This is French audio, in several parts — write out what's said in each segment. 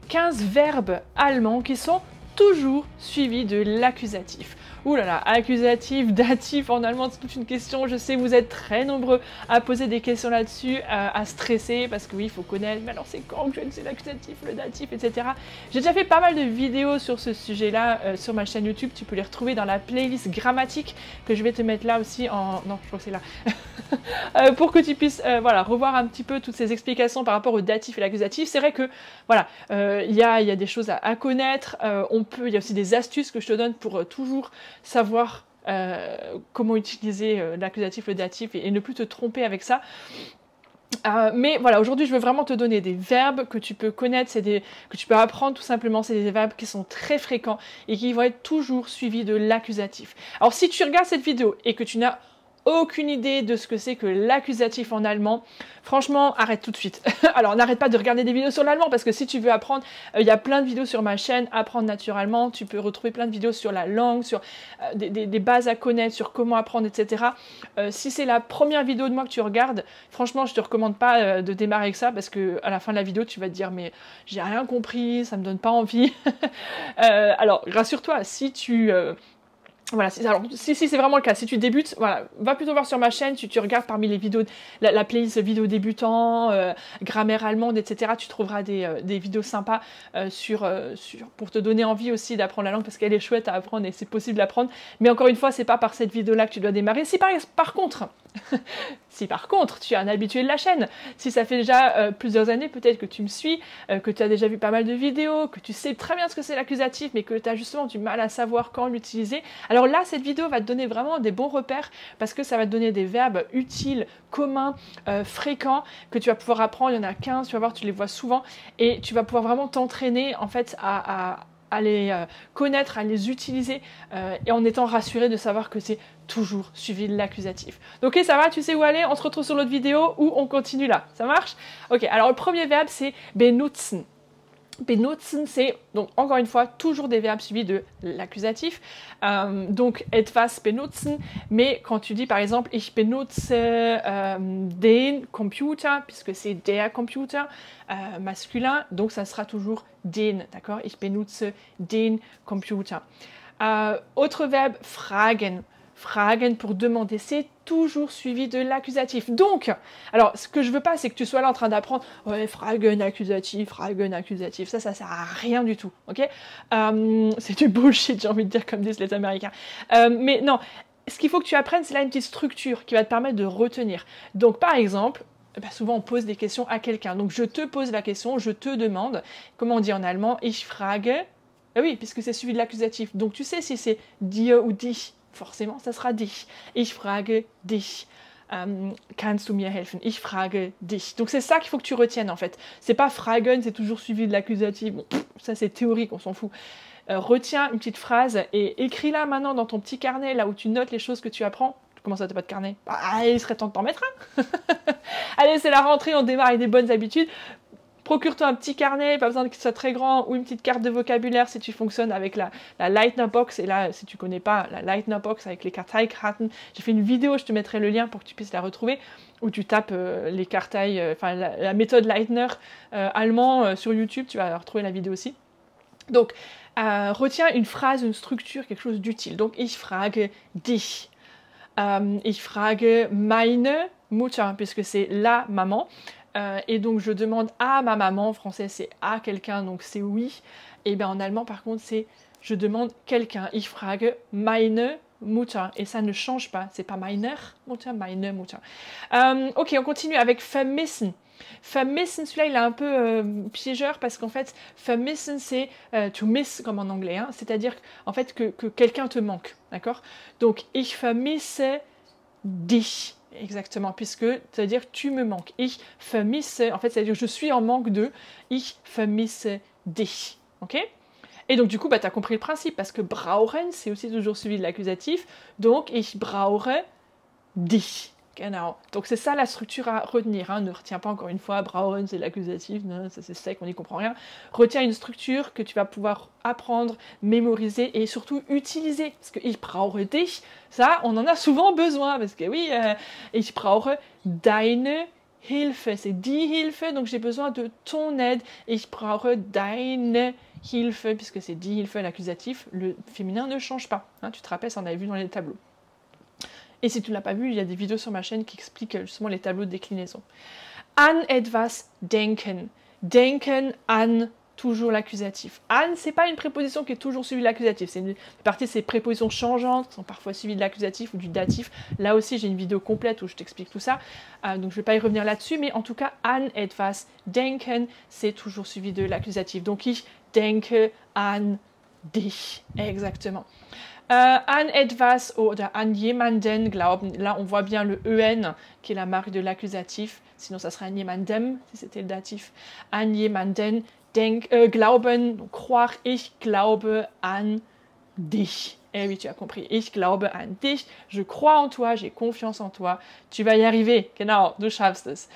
15 verbes allemands qui sont toujours suivis de l'accusatif. Ouh là là, accusatif, datif en allemand, c'est toute une question. Je sais, vous êtes très nombreux à poser des questions là-dessus, à stresser, parce que oui, il faut connaître, mais alors c'est quand que je ne sais l'accusatif, le datif, etc. J'ai déjà fait pas mal de vidéos sur ce sujet-là sur ma chaîne YouTube. Tu peux les retrouver dans la playlist grammatique que je vais te mettre là aussi en... Non, je crois que c'est là. Pour que tu puisses voilà, revoir un petit peu toutes ces explications par rapport au datif et l'accusatif. C'est vrai que voilà, il y a des choses à connaître. Il y a aussi des astuces que je te donne pour toujours savoir comment utiliser l'accusatif, le datif et ne plus te tromper avec ça. Mais voilà, aujourd'hui je veux vraiment te donner des verbes que tu peux connaître, que tu peux apprendre tout simplement. C'est des verbes qui sont très fréquents et qui vont être toujours suivis de l'accusatif. Alors si tu regardes cette vidéo et que tu n'as aucune idée de ce que c'est que l'accusatif en allemand, franchement, arrête tout de suite. Alors, n'arrête pas de regarder des vidéos sur l'allemand, parce que si tu veux apprendre, il y a plein de vidéos sur ma chaîne, Apprendre naturellement, tu peux retrouver plein de vidéos sur la langue, sur des bases à connaître, sur comment apprendre, etc. Si c'est la première vidéo de moi que tu regardes, franchement, je te recommande pas de démarrer avec ça, parce que à la fin de la vidéo, tu vas te dire, mais j'ai rien compris, ça me donne pas envie. Alors, rassure-toi, si tu... Voilà, si c'est vraiment le cas, si tu débutes, voilà, va plutôt voir sur ma chaîne, tu regardes parmi les vidéos, la playlist vidéos débutants, grammaire allemande, etc. Tu trouveras des vidéos sympas pour te donner envie aussi d'apprendre la langue, parce qu'elle est chouette à apprendre et c'est possible d'apprendre. Mais encore une fois, c'est pas par cette vidéo-là que tu dois démarrer. Si par contre, tu es un habitué de la chaîne, si ça fait déjà plusieurs années peut-être que tu me suis, que tu as déjà vu pas mal de vidéos, que tu sais très bien ce que c'est l'accusatif, mais que tu as justement du mal à savoir quand l'utiliser, alors là, cette vidéo va te donner vraiment des bons repères, parce que ça va te donner des verbes utiles, communs, fréquents, que tu vas pouvoir apprendre. Il y en a 15, tu vas voir, tu les vois souvent, et tu vas pouvoir vraiment t'entraîner en fait à les connaître, à les utiliser, et en étant rassuré de savoir que c'est toujours suivi de l'accusatif. Donc ok, ça va, tu sais où aller, on se retrouve sur l'autre vidéo ou on continue là, ça marche? Ok, alors le premier verbe c'est benutzen. Benutzen, c'est donc encore une fois toujours des verbes suivis de l'accusatif. Donc etwas benutzen, mais quand tu dis par exemple ich benutze den Computer, puisque c'est der Computer masculin, donc ça sera toujours den, d'accord? Ich benutze den Computer. Autre verbe fragen. Fragen pour demander, c'est toujours suivi de l'accusatif. Donc, alors ce que je veux pas, c'est que tu sois là en train d'apprendre ouais, fragen accusatif, ça sert à rien du tout, ok? C'est du bullshit, j'ai envie de dire, comme disent les Américains. Mais non, ce qu'il faut que tu apprennes, c'est là une petite structure qui va te permettre de retenir. Donc par exemple, souvent on pose des questions à quelqu'un. Donc je te pose la question, je te demande, comment on dit en allemand, ich frage, oui, puisque c'est suivi de l'accusatif. Donc tu sais si c'est dir ou dich. Forcément, ça sera dich. Ich frage dich. Kannst du mir helfen? Ich frage dich. Donc c'est ça qu'il faut que tu retiennes en fait. C'est pas fragen, c'est toujours suivi de l'accusatif. Bon, ça c'est théorique, on s'en fout. Retiens une petite phrase et écris-la maintenant dans ton petit carnet, là où tu notes les choses que tu apprends. Comment ça, t'as pas de carnet? Il serait temps de t'en mettre un. Allez, c'est la rentrée, on démarre avec des bonnes habitudes. Procure-toi un petit carnet, pas besoin qu'il soit très grand, ou une petite carte de vocabulaire si tu fonctionnes avec la Leitner Box. Et là, si tu connais pas la Leitner Box avec les Karteikarten, j'ai fait une vidéo, je te mettrai le lien pour que tu puisses la retrouver, où tu tapes les Kartei, la méthode Leitner allemand sur YouTube, tu vas retrouver la vidéo aussi. Donc, retiens une phrase, une structure, quelque chose d'utile. Donc, ich frage dich. Ich frage meine Mutter, puisque c'est la maman. Et donc je demande à ma maman, en français c'est à quelqu'un, donc c'est oui. Et bien en allemand par contre c'est je demande quelqu'un. Ich frage meine Mutter. Et ça ne change pas, c'est pas meiner Mutter, meine Mutter. Ok, on continue avec vermissen. Vermissen, celui-là il est un peu piégeur parce qu'en fait vermissen c'est to miss comme en anglais, hein, c'est-à-dire en fait que quelqu'un te manque, d'accord? Donc ich vermisse dich. Exactement, puisque c'est-à-dire tu me manques. Ich vermisse, en fait, c'est-à-dire je suis en manque de. Ich vermisse dich. Ok? Et donc du coup, tu as compris le principe, parce que brauchen, c'est aussi toujours suivi de l'accusatif. Donc, ich brauche dich. Genau. Donc c'est ça la structure à retenir. Hein. Ne retiens pas encore une fois, brauchen c'est l'accusatif, ça c'est sec, on n'y comprend rien. Retiens une structure que tu vas pouvoir apprendre, mémoriser et surtout utiliser. Parce que ich brauche dich, ça on en a souvent besoin. Parce que oui, ich brauche deine Hilfe, c'est die Hilfe, donc j'ai besoin de ton aide. Ich brauche deine Hilfe, puisque c'est die Hilfe, l'accusatif, le féminin ne change pas. Hein, tu te rappelles, ça on avait vu dans les tableaux. Et si tu ne l'as pas vu, il y a des vidéos sur ma chaîne qui expliquent justement les tableaux de déclinaison. An etwas denken. Denken an, toujours l'accusatif. An, c'est pas une préposition qui est toujours suivie de l'accusatif. C'est une partie de ces prépositions changeantes qui sont parfois suivies de l'accusatif ou du datif. Là aussi, j'ai une vidéo complète où je t'explique tout ça. Donc, je ne vais pas y revenir là-dessus. Mais en tout cas, an etwas denken, c'est toujours suivi de l'accusatif. Donc, ich denke an dich. Exactement. An etwas oder an jemanden glauben. Là, on voit bien le en qui est la marque de l'accusatif. Sinon, ça serait an jemandem si c'était le datif. An jemanden glauben, donc croire. Ich glaube an dich. Eh oui, tu as compris. Ich glaube an dich. Je crois en toi, j'ai confiance en toi. Tu vas y arriver. Genau, du schaffst es.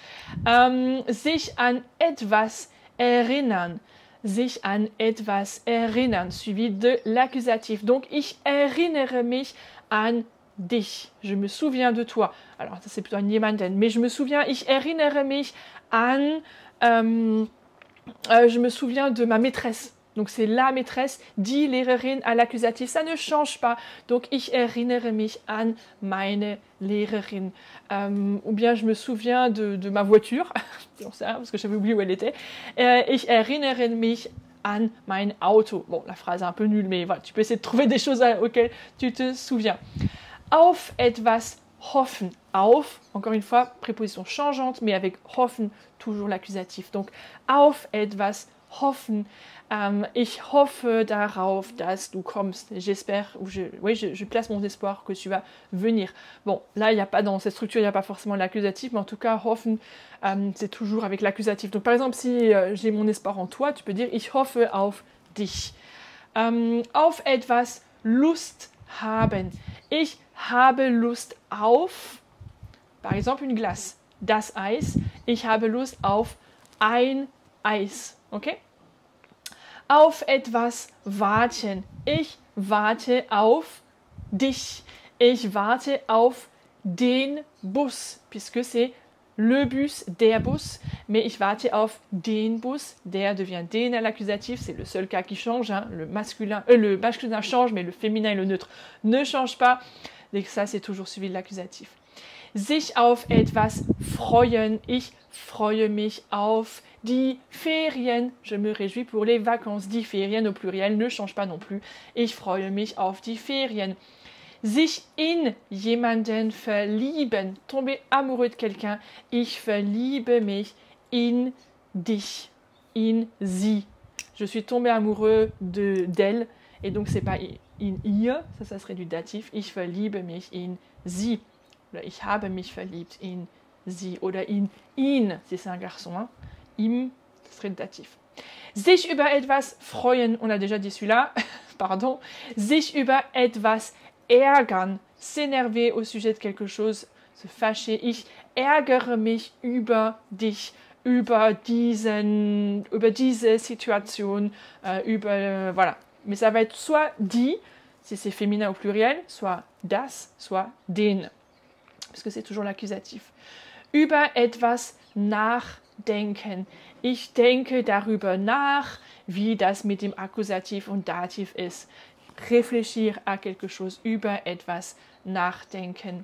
Sich an etwas erinnern. Sich an etwas erinnern, suivi de l'accusatif. Donc, ich erinnere mich an dich. Je me souviens de toi. Alors, ça c'est plutôt an jemanden, mais je me souviens, ich erinnere mich an... je me souviens de ma maîtresse. Donc, c'est la maîtresse, die Lehrerin à l'accusatif. Ça ne change pas. Donc, ich erinnere mich an meine Lehrerin. Ou bien, je me souviens de ma voiture. J'en sais rien, parce que j'avais oublié où elle était. Ich erinnere mich an mein Auto. Bon, la phrase est un peu nulle, mais voilà, tu peux essayer de trouver des choses auxquelles tu te souviens. Auf etwas hoffen. Auf, encore une fois, préposition changeante, mais avec hoffen, toujours l'accusatif. Donc, auf etwas hoffen. Ich hoffe darauf, dass du kommst. J'espère, ou je place mon espoir que tu vas venir. Bon, là, il n'y a pas dans cette structure, il n'y a pas forcément l'accusatif, mais en tout cas, hoffen, c'est toujours avec l'accusatif. Donc, par exemple, si j'ai mon espoir en toi, tu peux dire ich hoffe auf dich. Auf etwas Lust haben. Ich habe Lust auf, par exemple, une glace. Das Eis. Ich habe Lust auf ein Eis. Okay? Auf etwas warten. Ich warte auf dich. Ich warte auf den Bus, puisque c'est le bus, der Bus, mais ich warte auf den Bus. Der devient den à l'accusatif, c'est le seul cas qui change. Hein. Le masculin change, mais le féminin et le neutre ne changent pas. Et ça, c'est toujours suivi de l'accusatif. Sich auf etwas freuen. Ich freue mich auf die Ferien. Je me réjouis pour les vacances. Die Ferien au pluriel ne change pas non plus. Ich freue mich auf die Ferien. Sich in jemanden verlieben. Tomber amoureux de quelqu'un. Ich verliebe mich in dich. In sie. Je suis tombé amoureux d'elle. Et donc, c'est pas in ihr. Ça serait du datif. Ich verliebe mich in sie. Oder ich habe mich verliebt in sie. Oder in ihn, si c'est un garçon. Hein. Im, ce serait le datif. Sich über etwas freuen. On a déjà dit celui-là. Pardon. Sich über etwas ärgern. S'énerver au sujet de quelque chose. Se fâcher. Ich ärgere mich über dich. Über diese Situation. Voilà. Mais ça va être soit die, si c'est féminin au pluriel, soit das, soit den. Parce que c'est toujours l'accusatif. Über etwas nachdenken. Ich denke darüber nach, wie das mit dem Akkusativ und Dativ ist. Réfléchir à quelque chose. Über etwas nachdenken.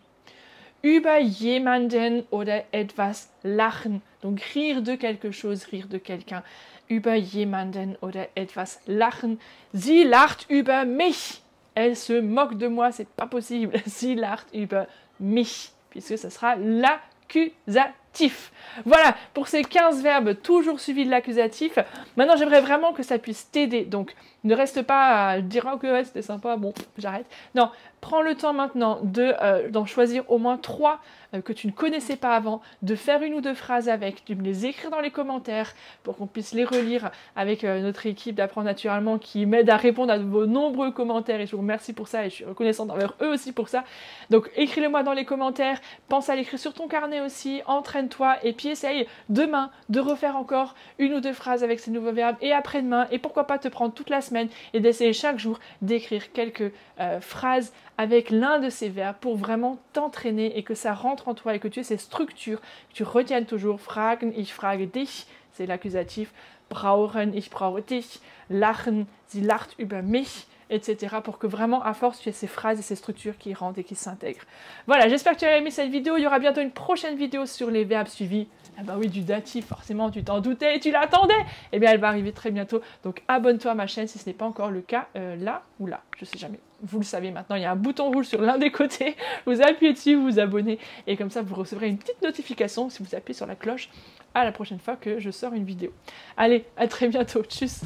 Über jemanden oder etwas lachen. Donc rire de quelque chose, rire de quelqu'un. Über jemanden oder etwas lachen. Sie lacht über mich. Elle se moque de moi, c'est pas possible. Sie lacht über mich. Puisque ce sera l'accusatif. Voilà, pour ces 15 verbes toujours suivis de l'accusatif. Maintenant, j'aimerais vraiment que ça puisse t'aider. Donc, ne reste pas à dire « Ok, ouais, c'était sympa, bon, j'arrête ». Non, prends le temps maintenant d'en choisir au moins 3 que tu ne connaissais pas avant, de faire 1 ou 2 phrases avec, de me les écrire dans les commentaires pour qu'on puisse les relire avec notre équipe d'Apprendre Naturellement qui m'aide à répondre à vos nombreux commentaires et je vous remercie pour ça et je suis reconnaissante envers eux aussi pour ça. Donc écris-le-moi dans les commentaires, pense à l'écrire sur ton carnet aussi, entraîne entraîne-toi et puis essaye demain de refaire encore une ou deux phrases avec ces nouveaux verbes et après-demain et pourquoi pas te prendre toute la semaine et d'essayer chaque jour d'écrire quelques phrases avec l'un de ces verbes pour vraiment t'entraîner et que ça rentre en toi et que tu aies ces structures, que tu retiennes toujours fragen, ich frage dich, c'est l'accusatif, brauchen, ich brauche dich, lachen, sie lacht über mich, etc. pour que vraiment à force tu aies ces phrases et ces structures qui rentrent et qui s'intègrent. Voilà, j'espère que tu as aimé cette vidéo. Il y aura bientôt une prochaine vidéo sur les verbes suivis. Ah bah oui, du datif, forcément tu t'en doutais et tu l'attendais. Eh bien elle va arriver très bientôt, donc abonne-toi à ma chaîne si ce n'est pas encore le cas, là ou là, je sais jamais. Vous le savez maintenant, il y a un bouton rouge sur l'un des côtés, vous appuyez dessus, vous vous abonnez et comme ça vous recevrez une petite notification si vous appuyez sur la cloche à la prochaine fois que je sors une vidéo. Allez, à très bientôt, tchuss.